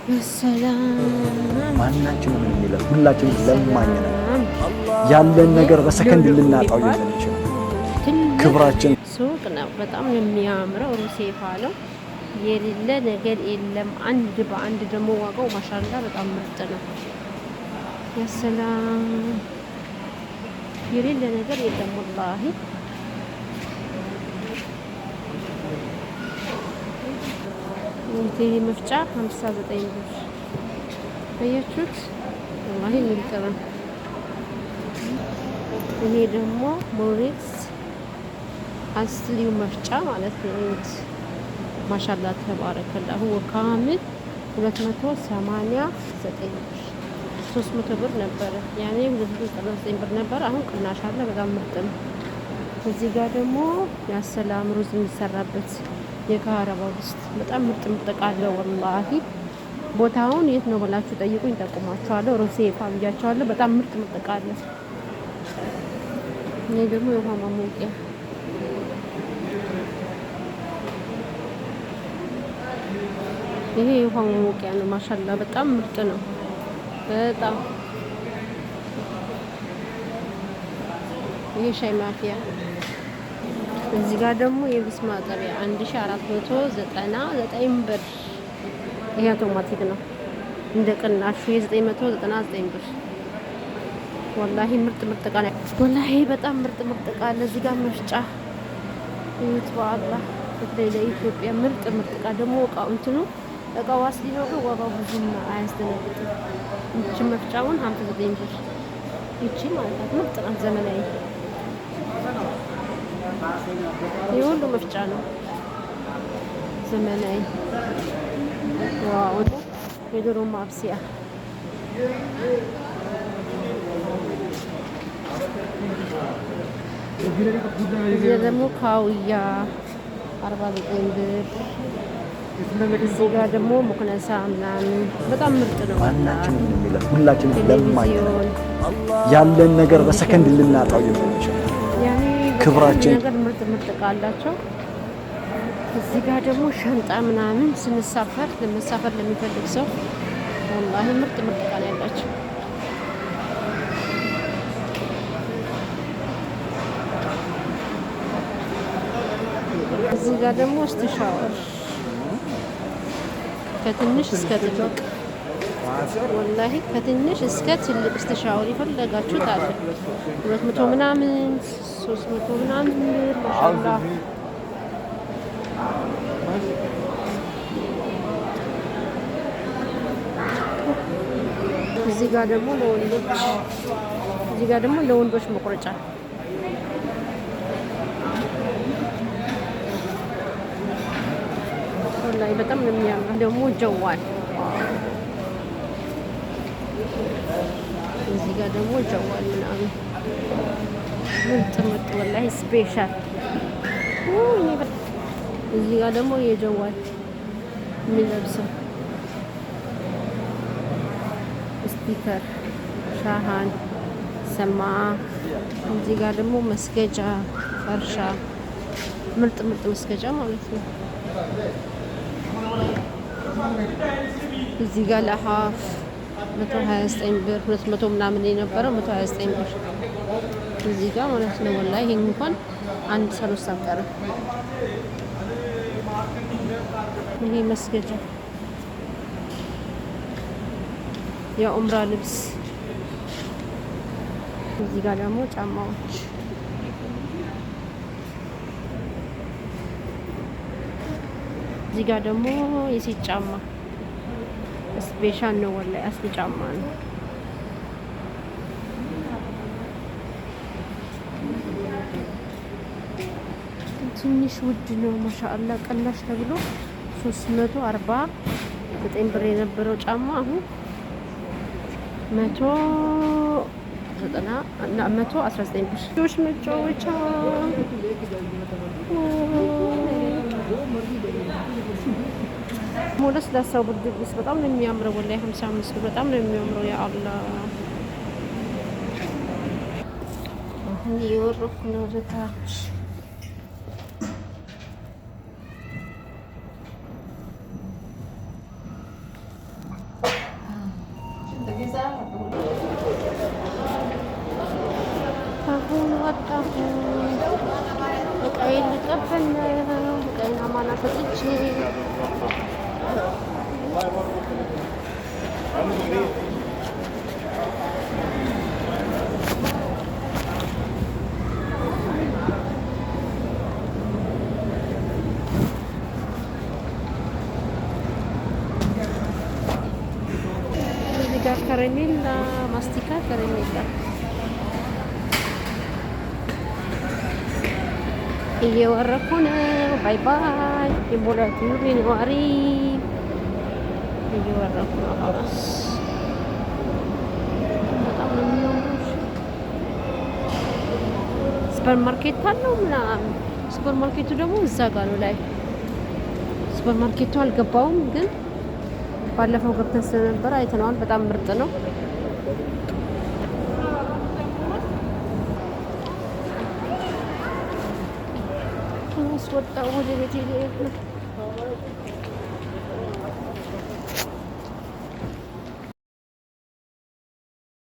ሰላም ማናችን ምን የሚለው ሁላችን ለማኝ ነው። ያለን ነገር በሰከንድ ልናጣው የምንችል ክብራችን ሱቅ ነው። በጣም የሚያምረው ሩሴፋ ነው። የሌለ ነገር የለም። አንድ በአንድ ደግሞ ዋጋው ማሻላ በጣም ምርጥ ነው። ሰላም የሌለ ነገር የለም ወላሂ። ይሄ መፍጫ 59 ብር አያችሁት? ወላሂ ምርጥ ነው። ይሄ ደግሞ ሞሬክስ አስሊው መፍጫ ማለት ነው። ማሻላ ተባረከላሁ ወካሚል 289 ብር 300 ብር ነበረ። ያኔ 299 ብር ነበረ። አሁን ቅናሽ አለ። በጣም ምርጥ ነው። እዚህ ጋር ደግሞ ያሰላም ሩዝ የሚሰራበት የካረባ ውስጥ በጣም ምርጥ እቃ አለ ወላሂ። ቦታውን የት ነው ብላችሁ ጠይቁኝ፣ ጠቁማችኋለሁ። ሩሴፋ ብያችኋለሁ። በጣም ምርጥ እቃ አለ። ይሄ ደግሞ የውሃ ማሞቂያ ይሄ የውሃ ማሞቂያ ነው። ማሻላ በጣም ምርጥ ነው። በጣም ይሄ ሻይ ማፊያ። እዚህ ጋር ደግሞ የልብስ ማጠቢያ 1499 ብር። ይሄ አውቶማቲክ ነው። እንደ ቅናሹ የ999 ብር። ወላሂ ምርጥ እቃ ነው። ወላሂ በጣም ምርጥ እቃ አለ። እዚህ ጋር መፍጫ ይሁት በአላህ በተለይ ለኢትዮጵያ ምርጥ እቃ ደግሞ እቃው እንትኑ እቃው አስሊ ነው፣ ግን ዋጋው ብዙም አያስደነግጥም። ይቺ መፍጫውን 59 ብር። ይቺ ማለት ነው ምርጥ ነው። ዘመናዊ የሁሉ መፍጫ ነው ዘመናዊ። ዋው! የዶሮ ማብሰያ እዚህ ደግሞ ካውያ 49 ብር። እዚህ ጋር ደግሞ ሙክነሳ ምናምን በጣም ምርጥ ነው። ማናችን ምን የሚለው ሁላችን ለማኝ ነው። ያለን ነገር በሰከንድ ልናጣው የምንችል ክብራችን ነገር ምርጥ እቃ አላቸው። እዚህ ጋር ደግሞ ሻንጣ ምናምን ለመሳፈር ለሚፈልግ ሰው ወላሂ ምርጥ እቃ ነው ያላቸው። እዚህ ጋር ደግሞ ሻወር ከትንሽ እስከ ትልቅ ወላሂ ከትንሽ እስከ ትልቅ ሻወር የፈለጋችሁት አለ። 200 ምናምን 300 ምናምን ብር ማሻአላ። እዚህ ጋር ደግሞ ለወንዶች መቁረጫ ላይ በጣም ነው የሚያምረው። ደግሞ ጀዋል እዚህ ጋር ደግሞ ጀዋል ምናምን ምርጥ ወላሂ ስፔሻል። እዚህ ጋር ደግሞ የጀዋል የሚለብሰው ስፒከር፣ ሻሃን፣ ሰማ። እዚህ ጋር ደግሞ መስገጃ ፈርሻ፣ ምርጥ መስገጃ ማለት ነው። እዚህ ጋር ለሀፍ 129 ብር 200 ምናምን የነበረው 129 ብር እዚህ ጋር ማለት ነው። ወላሂ ይሄን እንኳን አንድ ሰሎስ አቀረ። ይሄ መስገጃ የኡምራ ልብስ። እዚህ ጋር ደግሞ ጫማዎች እዚህ ጋር ደግሞ የሴት ጫማ ስፔሻል ነው ወላሂ አስሊ ጫማ ነው። ትንሽ ውድ ነው ማሻአላ። ቀላሽ ተብሎ 349 ብር የነበረው ጫማ አሁን 119 ብር። ልጆች መጫወቻ ሞለስ ለሰው ብርድ ልብስ በጣም ነው የሚያምረው ወላሂ 55 ብር በጣም ነው የሚያምረው። ያ አላህ አሁን የወረኩ ነው ወደታች። ወጣሁ። እቃዬን ልቀበል ነው። እቃዬን አማና ሰጥቼ እዚህ ጋር ከረሜላ፣ ማስቲካ፣ ከረሜላ እየወረኩ ነው። ባይ ባይ። የሞላቱ ነዋሪ እየወረኩ ነው። ሀላስ በጣም ነው የሚያምረው። ሱፐር ማርኬት አለው ምናምን። ሱፐር ማርኬቱ ደግሞ እዛ ጋር ነው ላይ። ሱፐር ማርኬቱ አልገባውም፣ ግን ባለፈው ገብተን ስለነበረ አይተነዋል። በጣም ምርጥ ነው። ወጣ ወደ ቤት